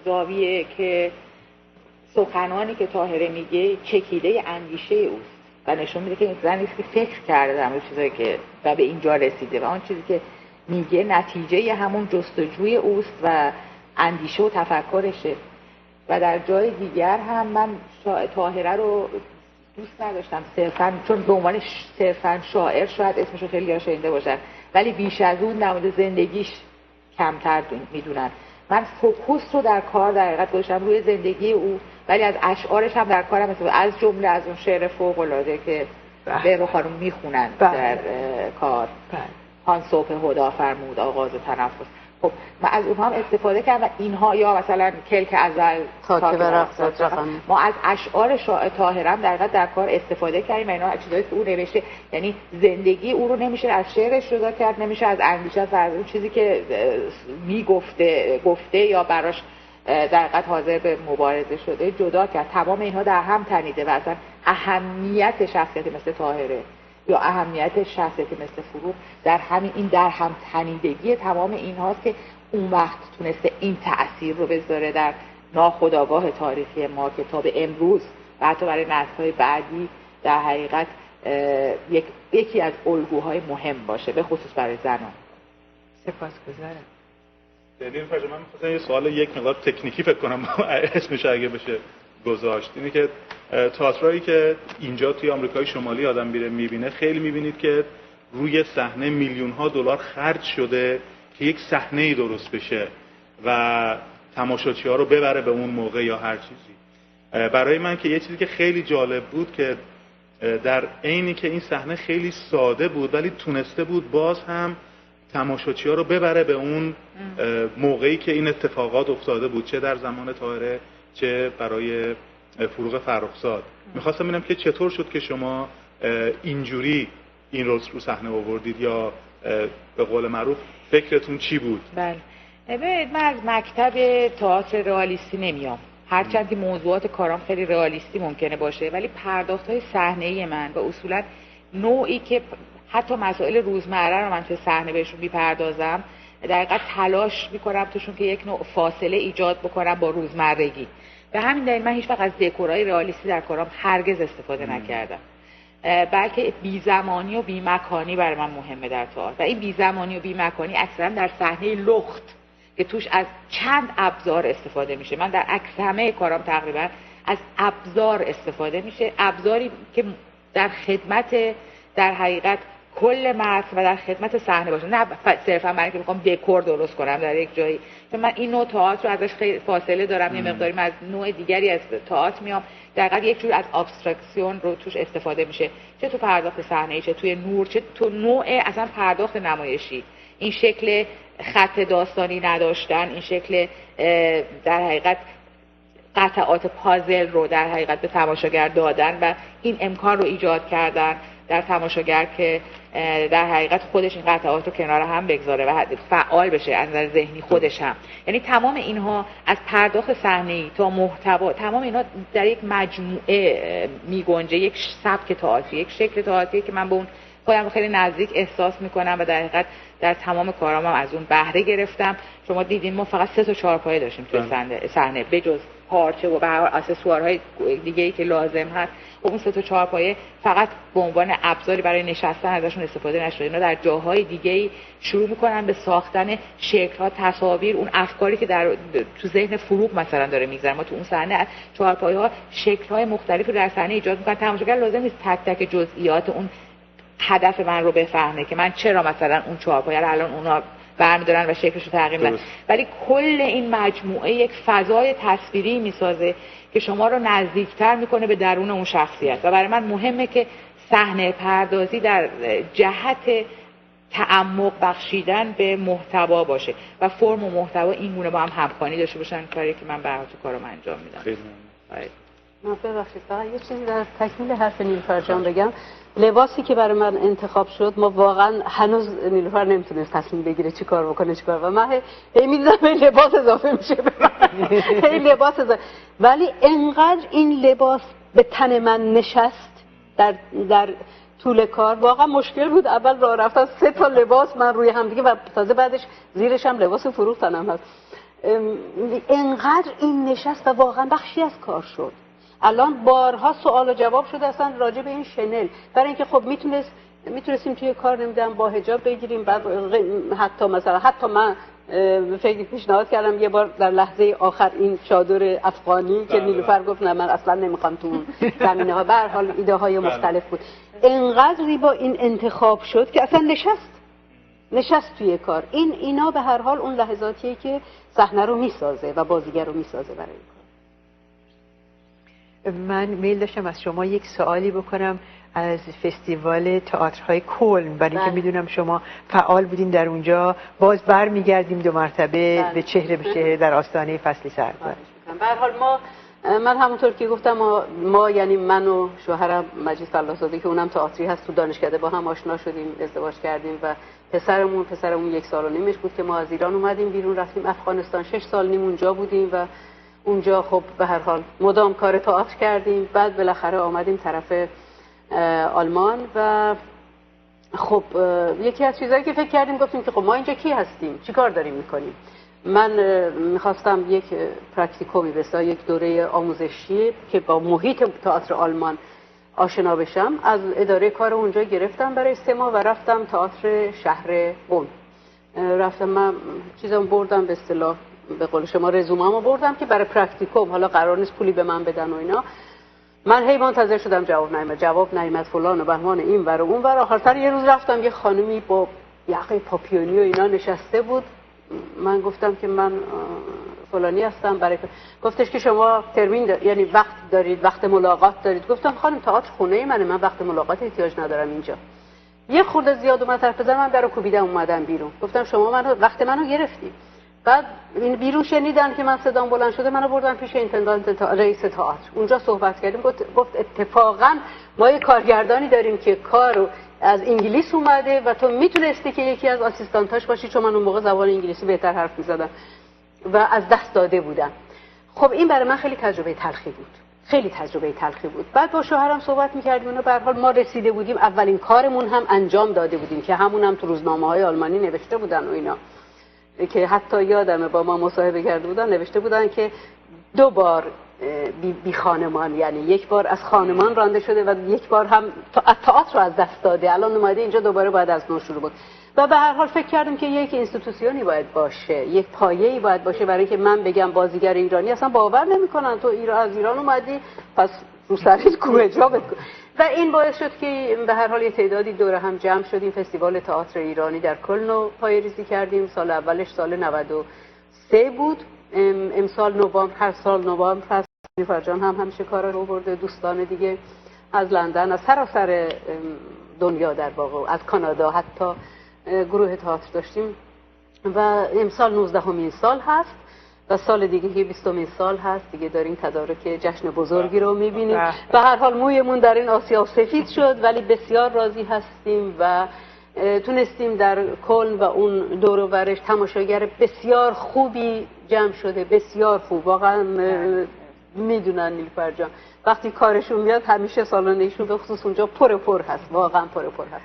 زاویه که سخنانی که طاهره میگه چکیده اندیشه اوست و نشون میده که این زنی که فکر کرده در مورد چیزایی که و به اینجا رسیده و آن چیزی که میگه نتیجه همون جستجوی اوست و اندیشه و تفکرشه. و در جای دیگر هم من طاهره رو دوست نداشتم صرفاً چون به عنوان صرفاً شاعر شاید اسمشو خیلی ها شنیده باشن، ولی بیش از اون در مورد زندگیش کمتر میدونن. من فوکوس رو در کار در حقیقت گذاشتم روی زندگی او، ولی از اشعارش هم در کارم از جمله از اون شعر فوق العاده که به خانم میخونن در کار هان صبح هدا فرمود آغاز تنفس. خب من از اونها هم استفاده کردم و اینها یا مثلا کلک ازل تاکه برقصت رقم ما از اشعار طاهره در حقیقت در کار استفاده کردیم و اینا چیزایی که او نوشته، یعنی زندگی او رو نمیشه از شعرش جدا کرد، نمیشه از اندیشه از اون چیزی که گفته یا براش در حقیقت حاضر به مبارزه شده جدا کرد. تمام اینها در هم تنیده و اصلا اهمیت شخصیتی مثل طاهره یا اهمیت شخصیتی مثل فروغ در همین این در هم تنیدگی تمام اینهاست که اون وقت تونسته این تأثیر رو بذاره در ناخودآگاه تاریخی ما که تا به امروز و حتی برای نسل‌های بعدی در حقیقت یکی از الگوهای مهم باشه، به خصوص برای زنان. سپاسگزارم. نیلوفر جان، من می‌خواستم یه سوال یک مقدار تکنیکی فکر کنم اسمش اگه بشه گذاشت، اینه که تئاترایی که اینجا توی آمریکای شمالی آدم میبینه خیلی میبینید که روی صحنه میلیون‌ها دلار خرج شده که یک صحنه‌ای درست بشه و تماشاچی‌ها رو ببره به اون موقع یا هر چیزی. برای من که یه چیزی که خیلی جالب بود که در عینی که این صحنه خیلی ساده بود ولی تونسته بود باز هم تماشاچی‌ها رو ببره به اون موقعی که این اتفاقات افتاده بود، چه در زمان طاهره چه برای فروغ فرخزاد. میخواستم ببینم که چطور شد که شما اینجوری این رو صحنه آوردید یا به قول معروف فکرتون چی بود؟ بله، ببینید من از مکتب تئاتر رئالیستی نمیام، هرچند که موضوعات کارام خیلی رئالیستی ممکنه باشه، ولی پرداخت‌های صحنه‌ای من و اصولا نوعی که حتی مسائل روزمره رو من توی صحنه بهشون میپردازم در حقیقت تلاش میکنم توشون که یک نوع فاصله ایجاد بکنم با روزمرگی. به همین دلیل من هیچ وقت از دکورای رئالیستی در کارام هرگز استفاده نکردم، بلکه بی‌زمانی و بی‌مکانی برای من مهمه در تئاتر و این بی‌زمانی و بی‌مکانی اکثرا در صحنه لخت که توش از چند ابزار استفاده میشه. من در عکس همه کارام تقریبا از ابزار استفاده میشه، ابزاری که در خدمت در حقیقت کل متن و در خدمت صحنه باشه، نه صرفا من که میخوام دکور درست کنم در یک جایی. چون من این نوع تئاتر رو ازش خیلی فاصله دارم، یه مقداری من از نوع دیگری از تئاتر میام، در حقیقت یک جور از ابسترکسیون رو توش استفاده میشه، چه تو پرداخت صحنه‌ای، چه توی نور، چه تو نوع اصلا پرداخت نمایشی. این شکل خط داستانی نداشتن، این شکل در حقیقت قطعات پازل رو در حقیقت به تماشاگر دادن و این امکان رو ایجاد کردن در تماشاگر که در حقیقت خودش این قطعات رو کنار هم بگذاره و فعال بشه از نظر ذهنی خودش هم. یعنی تمام اینها از پرداخت صحنه‌ای تا محتوا، تمام اینها در یک مجموعه میگنجه، یک سبک تئاتری، یک شکل تئاتری که من به اون خودم خیلی نزدیک احساس میکنم و در حقیقت در تمام کارام از اون بهره گرفتم. شما دیدین ما فقط 3 تا 4 پایه داشتیم توی صحنه بجز پارچه و به هر حال اکسسوارهای دیگه‌ای که لازم هست. و اون 3 تا 4 پایه فقط به عنوان ابزاری برای نشستن ازشون استفاده نشده. اینا در جاهای دیگه‌ای شروع میکنن به ساختن شکل‌ها، تصاویر، اون افکاری که در تو ذهن فروغ مثلا داره میگذره. ما تو اون صحنه 4 پایه‌ها شکل‌های مختلفی در صحنه ایجاد میکنن. تماشاگر لازم نیست تک تک جزئیات اون هدف من رو بفهمه که من چرا مثلا اون 4 پایه رو الان اونا برمی‌دارن و شکلش رو تغییر میدن، ولی کل این مجموعه یک فضای تصویری میسازه که شما رو نزدیکتر میکنه به درون اون شخصیت. و برای من مهمه که صحنه پردازی در جهت تعمق بخشیدن به محتوا باشه و فرم و محتوا این گونه با هم همخوانی داشته باشن، کاری که من برای تو کارم انجام میدم. خیلی من ببخشید فقط یه چیزی در تکمیل حرف نیلوفر جان بگم. لباسی که برای من انتخاب شد، ما واقعا هنوز نیلوفر نمیتونست تصمیم بگیره چی کار بکنه چی کار، و من هی میدیدم این لباس اضافه میشه به من. هی لباس اضافه. ولی انقدر این لباس به تن من نشست در طول کار، واقعا مشکل بود اول راه رفتن 3 تا لباس من روی هم دیگه و تازه بعدش زیرش هم لباس فروختنم هست. انقدر این نشست و واقعا بخشی از کار شد. الان بارها سوال و جواب شده اصلا راجع به این شنل، برای اینکه خب میتونستیم توی کار نمیدونم با حجاب بگیریم، بعد حتی من فکر پیشنهاد کردم یه بار در لحظه آخر این چادر افغانی که نیلوفر گفت نه من اصلا نمیخوام تو زمینه‌ها. به هر حال ایده های مختلف بود. انقدر زیبا این انتخاب شد که اصلا نشست توی کار. اینا به هر حال اون لحظاتیه که صحنه رو میسازه و بازیگر رو میسازه برای این کار. من میل داشتم از شما یک سوالی بکنم از فستیوال تئاترهای کلن، برای اینکه میدونم شما فعال بودین در اونجا. باز برمیگردیم 2 مرتبه به چهره به چهره در آستانه فصل سرد. به هر حال من همونطور که گفتم ما یعنی من و شوهرم مجید فلاح‌زاده که اونم تئاتری هست تو دانشکده با هم آشنا شدیم، ازدواج کردیم و پسرمون 1 سال و نیمش بود که ما از ایران اومدیم بیرون، رفتیم افغانستان. 6 سال نیم اونجا بودیم و اونجا خب به هر حال مدام کار تئاتر کردیم. بعد بالاخره آمدیم طرف آلمان و خب یکی از چیزایی که فکر کردیم گفتیم که خب ما اینجا کی هستیم، چی کار داریم میکنیم. من میخواستم یک پرکتیکومی بسا، یک دوره آموزشی که با محیط تئاتر آلمان آشنا بشم، از اداره کار اونجا گرفتم برای 3 ماه و رفتم تئاتر شهر بن. رفتم من چیزام بردم، به اصطلاح به قول شما رزومه‌مو بردم که برای پرکتیکوم، حالا قرار نیست پولی به من بدن و اینا. من هی منتظر شدم جواب نیامد فلان و بهمان این ور و اون ور. آخرتر یه روز رفتم یه خانومی با یقه پاپیونی و اینا نشسته بود. من گفتم که من فلانی هستم، گفتش که شما ترمین یعنی وقت دارید، وقت ملاقات دارید. گفتم خانم تئاتر خونه منه، من وقت ملاقات احتیاج ندارم اینجا. یه خورده زیاد اومد حرف زدن، من درو کوبیدم اومدم بیرون. گفتم شما وقت منو گرفتی. بعد این بیرون شنیدن که من صدام بلند شده، منو بردن پیش اینتندانت رئیس تئاتر. اونجا صحبت کردیم. گفت اتفاقا ما یه کارگردانی داریم که کارو از انگلیس اومده و تو میتونستی که یکی از آسیستانتاش باشی، چون من اون موقع زبان انگلیسی بهتر حرف میزدم و از دست داده بودم. خب این برای من خیلی تجربه تلخی بود. بعد با شوهرم صحبت می‌کردیم و به هر حال ما رسیده بودیم، اولین کارمون هم انجام داده بودیم که همونم تو روزنامه‌های آلمانی نوشته بودن و اینا، که حتی یادمه با ما مصاحبه کرده بودن، نوشته بودن که 2 بار بی خانمان، یعنی 1 بار از خانمان رانده شده و 1 بار هم تئاتر رو از دست داده. الان اومده اینجا دوباره باید از نو شروع بود. و به هر حال فکر کردم که یک اینستیتوسیونی باید باشه، یک پایه‌ای باید باشه برای که من بگم بازیگر ایرانی اصلا باور نمی‌کنن تو از ایران اومدی پس رو سرت کوه جابت کن. و این باعث شد که به هر حال یه تعدادی دور هم جمع شدیم، فستیوال تئاتر ایرانی در کلن رو پایه‌ریزی کردیم. سال اولش سال 93 بود. امسال نوامبر، هر سال نوامبر هست. نیلوفر جان هم همیشه کارا رو برده، دوستان دیگه از لندن، از سراسر دنیا در واقع، از کانادا حتی گروه تئاتر داشتیم. و امسال 19مین سال هست و سال دیگه که 20مین سال هست دیگه. داریم تدارک جشن بزرگی رو می‌بینیم. به هر حال مویمون در این آسیا سفید شد، ولی بسیار راضی هستیم و تونستیم در کلن و اون دور و برش تماشاگر بسیار خوبی جمع شده، بسیار خوب. واقعا میدونن نیلوفر جان وقتی کارشون میاد همیشه سالن‌ایشون به خصوص اونجا پر هست، واقعا پر هست.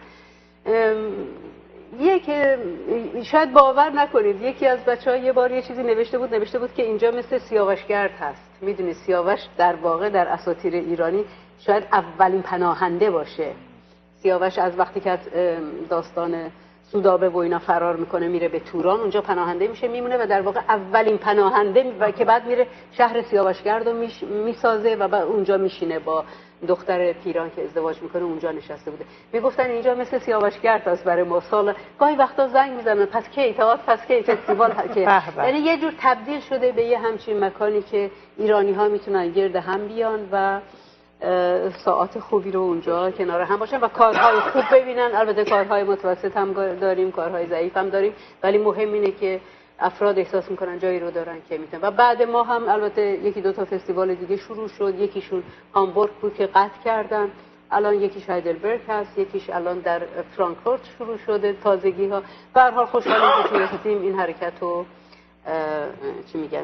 شاید باور نکنید یکی از بچه‌ها یه بار یه چیزی نوشته بود که اینجا مثل سیاوشگرد هست. میدونید سیاوش در واقع در اساطیر ایرانی شاید اولین پناهنده باشه. سیاوش از وقتی که از داستان سودابه و اینا فرار میکنه میره به توران، اونجا پناهنده میشه میمونه و در واقع اولین پناهنده و که بعد میره شهر سیاوشگرد رو میسازه و بعد اونجا میشینه با دختر پیران که ازدواج میکنه، اونجا نشسته بوده. میگفتن اینجا مثل سیاوشگرد است برای ما. سال گاهی وقتا زنگ میزنن پس کی تئاتر، پس کی فستیوال که یعنی یه جور تبدیل شده به یه همچین مکانی که ایرانی ها میتونن گرد هم بیان و ساعات خوبی رو اونجا کنار هم باشن و کارهای خوب ببینن. البته کارهای متوسط هم داریم، کارهای ضعیف هم داریم، ولی مهم اینه که افراد احساس میکنن جایی رو دارن که میتونن. و بعد ما هم البته یکی دو تا فستیوال دیگه شروع شد. یکیشون هامبورگ بود که قطع کردن، الان یکیش هایدلبرگ هست، یکیش الان در فرانکفورت شروع شده تازگی ها. به هر حال خوشحالیم که تونستیم این حرکت رو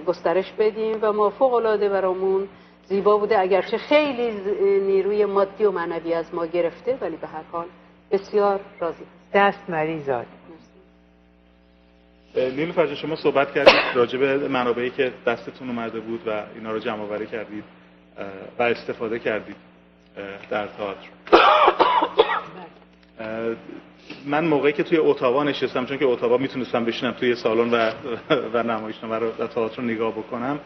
گسترش بدیم و ما فوق العاده برامون زیبا بوده، اگرچه خیلی نیروی مادی و معنوی از ما گرفته، ولی به هر حال بسیار راضی دست مریضات. نیلوفر جان، شما صحبت کردید راجع به منابعی که دستتون اومده بود و اینا رو جمع آوری کردید و استفاده کردید در تئاتر. من موقعی که توی اتاوا نشستم، چون که اتاوا میتونستم بشینم توی سالن و نمایشنامه رو در تئاتر نگاه بکنم،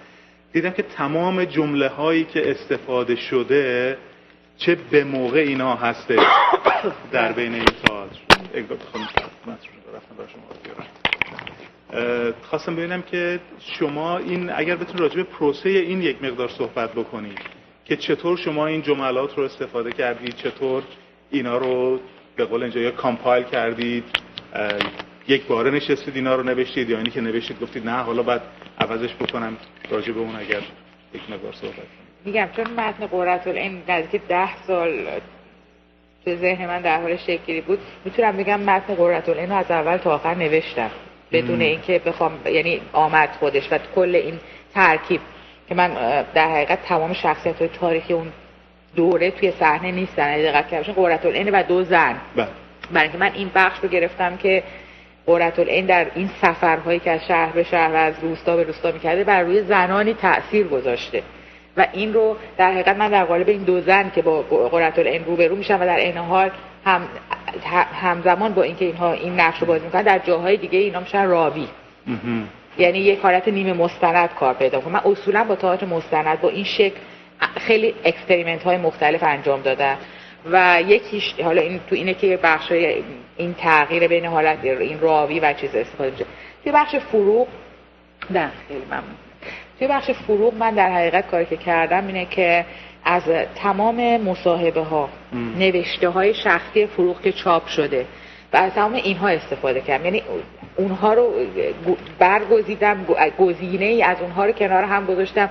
دیدم که تمام جمله هایی که استفاده شده چه به موقع اینا هسته در بین این تئاتر. خواستم ببینم که شما این اگر بتونید راجع به پروسه این یک مقدار صحبت بکنید که چطور شما این جملات رو استفاده کردید، چطور اینا رو به قول اینجا یا کامپایل کردید، یک باره نشستید اینا رو نوشتید یا اینی که نوشتید گفتید نه حالا بعد عوضش بکنم، راجع به اون اگر یک مقدار صحبت کنید. میگم چون متن قرةالعین نزدیک 10 سال تو ذهن من در حال شکل‌گیری بود، میتونم بگم متن قرةالعین رو از اول تا آخر نوشتم بدون اینکه بخوام، یعنی آمد خودش و کل این ترکیب که من در حقیقت تمام شخصیت‌های تاریخی اون دوره توی صحنه نیستن. دقت کردم قرةالعین و دو زن، برای اینکه من این بخش رو گرفتم که قرةالعین در این سفرهایی که از شهر به شهر و از روستا به روستا می‌کرده بر روی زنانی تأثیر گذاشته و این رو در حقیقت من در قالب این دو زن که با قرةالعین روبرو میشن و در عین حال همزمان با اینکه اینها این نقش رو بازی میکنن در جاهای دیگه اینا میشن راوی، یعنی یک حالت نیمه مستند کار پیدا کنه. من اصولا با تئاتر مستند با این شکل خیلی اکسپریمنت های مختلف انجام دادم و یکیش حالا این تو اینه که بخشای این تغییر بین حالت این راوی و چیز استفاده میشه. توی بخش فروغ خیلی ممنون. توی بخش فروغ من در حقیقت کاری که کردم اینه که از تمام مصاحبه ها، نوشته های شخصی فروغ که چاپ شده و از تمام اینها استفاده کردم، یعنی اونها رو برگزیدم، گزینه ای از اونها رو کنار هم گذاشتم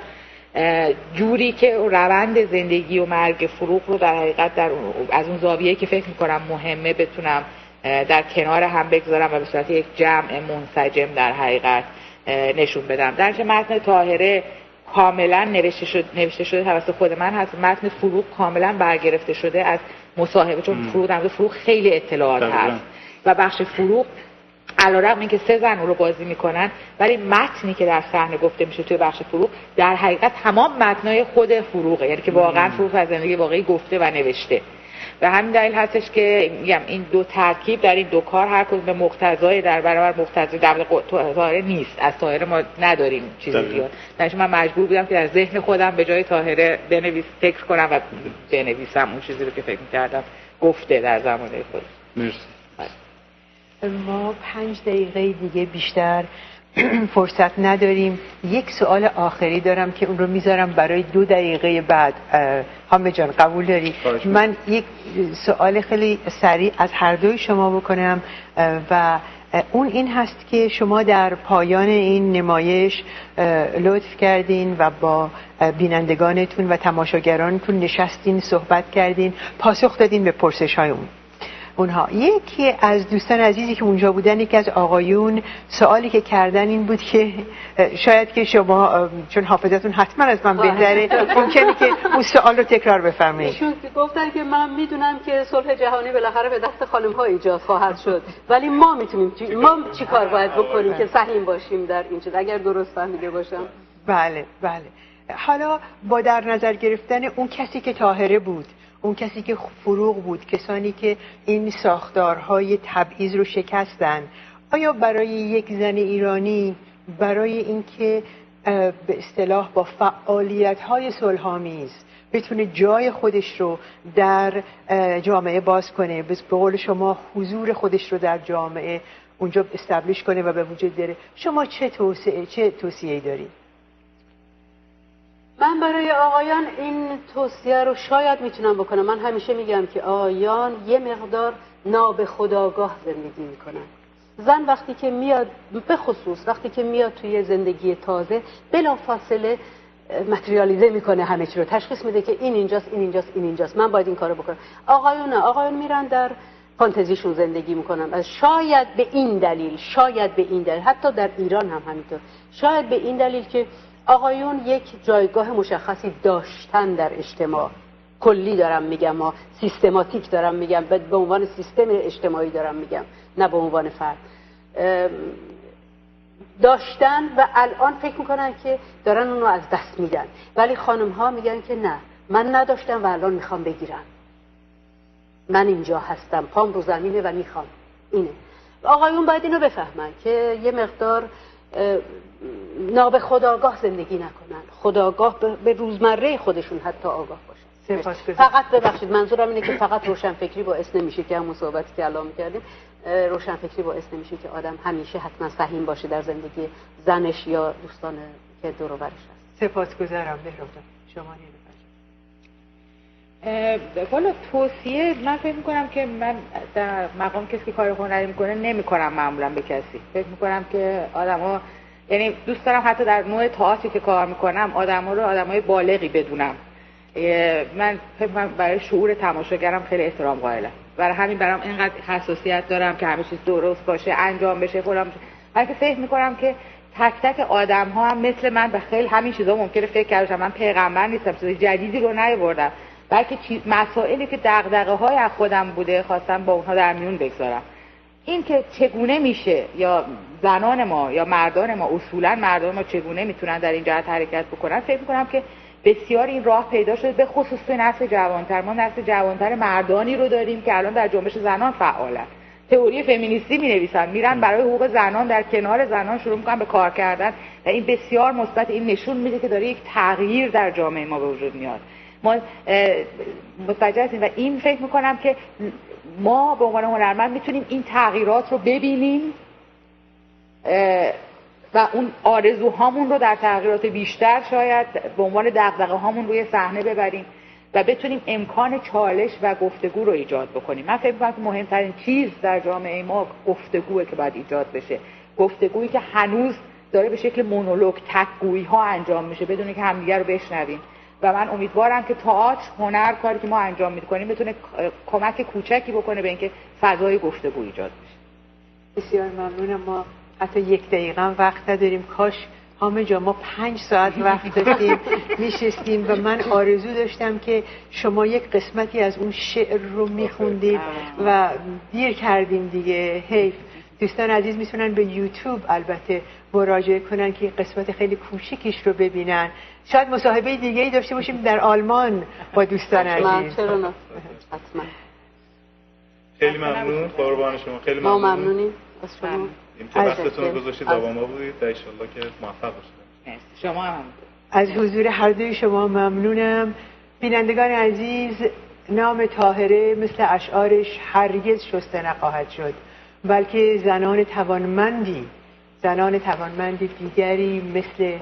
جوری که روند زندگی و مرگ فروغ رو در حقیقت از اون زاویه‌ای که فکر می‌کنم مهمه بتونم در کنار هم بگذارم و به صورت یک جمع منسجم در حقیقت نشون بدم. در چه متن طاهره کاملا نوشته شده توسط خود من هست، متن فروغ کاملا برگرفته شده از مصاحبه، چون فروغ خیلی اطلاعات هست و بخش فروغ علیرغم اینکه 3 زن رو بازی میکنن ولی متنی که در صحنه گفته میشه توی بخش فروغ در حقیقت تمام متنای خود فروغه، یعنی که واقعا فروغ از زندگی واقعی گفته و نوشته و همین دلیل هستش که میگم این دو ترکیب در این دو کار هر کدوم به مقتضای در برابر مقتضای در طاهره نیست. از طاهره ما نداریم چیزی زیاد، درش من مجبور بودم که در ذهن خودم به جای طاهره فکر کنم و بنویسم اون چیزی رو که فکر می‌کردم گفته در زمانه خود. مرسی. ما 5 دقیقه دیگه بیشتر فرصت نداریم. یک سوال آخری دارم که اون رو میذارم برای 2 دقیقه بعد. حامد جان قبول داری؟ من یک سوال خیلی سریع از هر دوی شما بکنم و اون این هست که شما در پایان این نمایش لطف کردین و با بینندگانتون و تماشاگرانتون نشستین، صحبت کردین، پاسخ دادین به پرسش‌های اونها. یکی از دوستان عزیزی که اونجا بودن، یکی از آقایون سوالی که کردن این بود که شاید که شما چون حافظتون حتما از من بهتره ممکنه که اون سوال رو تکرار بفرمایید. ایشون گفتن که من میدونم که صلح جهانی بالاخره به دست خانم‌ها ایجاد خواهد شد، ولی ما میتونیم ما چی کار باید بکنیم که سهیم باشیم در این چیز، اگر درست فهمیده باشم؟ بله. حالا با در نظر گرفتن اون کسی که طاهره بود، اون کسی که فروغ بود، کسانی که این ساختارهای تبعیض رو شکستن، آیا برای یک زن ایرانی برای اینکه به اصطلاح با فعالیت‌های صلح‌آمیز بتونه جای خودش رو در جامعه باز کنه، به قول شما حضور خودش رو در جامعه اونجا استبلیش کنه و به وجود بیاره، شما چه توصیه‌ای دارید؟ من برای آقایان این توصیه رو شاید میتونم بکنم. من همیشه میگم که آقایان یه مقدار نابخودآگاه زندگی میکنن. زن وقتی که میاد، به خصوص وقتی که میاد توی زندگی تازه، بلافاصله متریالیزه میکنه، همه چی رو تشخیص میده که این اینجاست، این اینجاست، این اینجاست، من باید این کارو بکنم. آقایون میرن در فانتزیشون زندگی میکنن. شاید به این دلیل، حتی در ایران هم همینطور، شاید به این دلیل که آقایون یک جایگاه مشخصی داشتن در اجتماع، کلی دارم میگم، ما سیستماتیک دارم میگم، به عنوان سیستم اجتماعی دارم میگم، نه به عنوان فرد، داشتن و الان فکر میکنن که دارن اونو از دست میدن. ولی خانم ها میگن که نه، من نداشتم و الان میخوام بگیرم، من اینجا هستم، پام رو زمینه و میخوام. اینه آقایون باید اینو بفهمن که یه مقدار نابخودآگاه زندگی نکنن، خودآگاه به روزمره خودشون حتی آگاه باشن. فقط ببخشید منظورم اینه که فقط روشنفکری باعث نمیشه که همون صحبتی که الان می‌کردیم، روشنفکری باعث نمیشه که آدم همیشه حتما سهیم باشه در زندگی زنش یا دوستان که دور و برش هست. سپاسگزارم. بهرام شما والا توصیه، من فکر میکنم که من در مقام کسی که کار هنری میکنه نمیکنم معمولا به کسی. فکر میکنم که آدما، یعنی دوست دارم حتی در نوع تئاتری که کار میکنم آدما رو آدمای بالغی بدونم. من فکر میکنم برای شعور تماشاگرم خیلی احترام قائلم، برای همین برام اینقدر حساسیت دارم که همه چیز درست باشه، انجام بشه، فلان بشه. بلکه فکر میکنم که تک تک آدم ها هم مثل من به خیلی همین چیزا ممکنه فکر کرده. من پیغمبر نیستم، چیز جدیدی رو نیاوردم، بلکه مسائلی که دغدغه های از خودم بوده خواستم با اونها در میون بگذارم. این که چگونه میشه، یا زنان ما یا مردان ما، اصولا مردان ما چگونه میتونن در این جهت حرکت بکنن، فکر میکنم که بسیار این راه پیدا شده، به خصوص توی نسل جوانتر. ما نسل جوانتر مردانی رو داریم که الان در جنبش زنان فعالن، تئوری فمینیستی مینویسن، میرن برای حقوق زنان در کنار زنان شروع میکنن به کار کردن و این بسیار مثبت. این نشون میده که داره یک تغییر در جامعه ما به وجود میاد. ما متوجه هستیم و این فکر میکنم که ما به عنوان هنرمند میتونیم این تغییرات رو ببینیم و اون آرزوهامون رو در تغییرات بیشتر شاید به عنوان دغدغه هامون روی صحنه ببریم و بتونیم امکان چالش و گفتگو رو ایجاد بکنیم. من فکر میکنم که مهمترین چیز در جامعه ما گفتگوئه که باید ایجاد بشه، گفتگویی که هنوز داره به شکل مونولوگ، تک‌گویی ها انجام میشه بدون که همدیگه رو بشنویم. و من امیدوارم که تئاتر، هنر، کاری که ما انجام می‌کنیم بتونه کمک کوچکی بکنه به اینکه فضای گفتگو ایجاد بشه. بسیار ممنونم. ما حتی یک دقیقه هم وقت نداریم. کاش همه جا ما 5 ساعت وقت داشتیم میشستیم و من آرزو داشتم که شما یک قسمتی از اون شعر رو میخوندید و دیر کردیم دیگه. حیف. دوستان عزیز میتونن به یوتیوب البته مراجعه کنن که قسمت خیلی کوچیکیش رو ببینن. شاید مصاحبه دیگه ای داشته باشیم در آلمان با دوستان عزیز. چرا نه؟ حتما. خیلی ممنون، قربان شما. خیلی ممنون. ما ممنونیم از شما. این که وقتتون رو گذاشتید با ما بودید. ان شاءالله که موفق باشید. شما هم از حضور هر دوی شما ممنونم. بینندگان عزیز، نام طاهره مثل اشعارش هرگز شسته نخواهد شد، بلکه زنان توانمندی دیگری مثل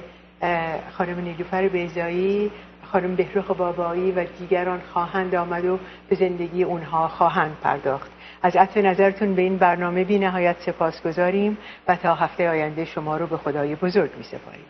خانم نیلوفر بیضایی، خانم بهروخ بابایی و دیگران خواهند آمد و به زندگی اونها خواهند پرداخت. از عطف نظرتون به این برنامه بی نهایت سپاسگزاریم و تا هفته آینده شما رو به خدای بزرگ می سپاریم.